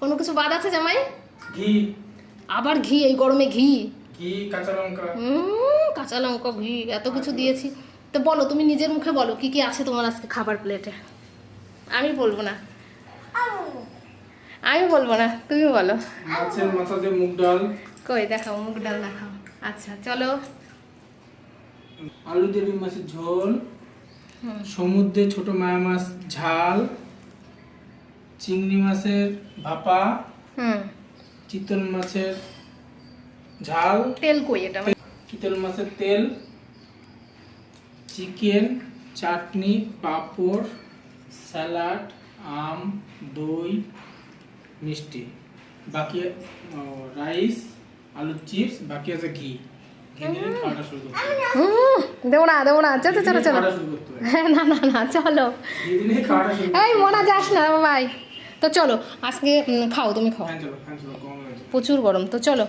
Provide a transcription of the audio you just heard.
কোনো কিছু বাদ আছে জামাই? ঘি। আবার ঘি? এই গরমে ঘি? ঘি, কাঁচা লঙ্কা। কাঁচা লঙ্কা, ঘি, এত কিছু দিয়েছি। তো বলো, তুমি নিজের মুখে বলো কি কি আছে তোমার আজকে খাবার প্লেটে। আমি বলবো না, আমি বলবো না, তুমি বলো। মাছের মাথা দিয়ে মুগ ডাল। কই দেখাও, মুগ ডাল দেখাও। আচ্ছা চলো। আলু দিয়ে রুই মাছের ঝোল, সমুদ্রে ছোট মায়া মাছ ঝাল, চিংড়ি মাছের ভাপা, চিতল মাছের ঝাল, তেল কই এটা? চিতল মাছের তেল, চিকেন, চাটনি, পাঁপড়, স্যালাড, আম, দই, মিষ্টি, বাকি রাইস, আলু চিপস, বাকি আছে ঘি। ঘি দিয়ে খাওয়াটা শুরু করতে হবে। দেবো না, দেবো না, চলো চলো চলো। খাওয়াটা শুরু করতে হবে। হ্যাঁ, না না না, চলো। ঘি দিলেই খাওয়াটা শুরু করতে এই মোনা যাস না ভাই। তো চলো আজকে খাও, তুমি খাও। হবে। চলো, গরম লাগছে। প্রচুর গরম, তো চলো।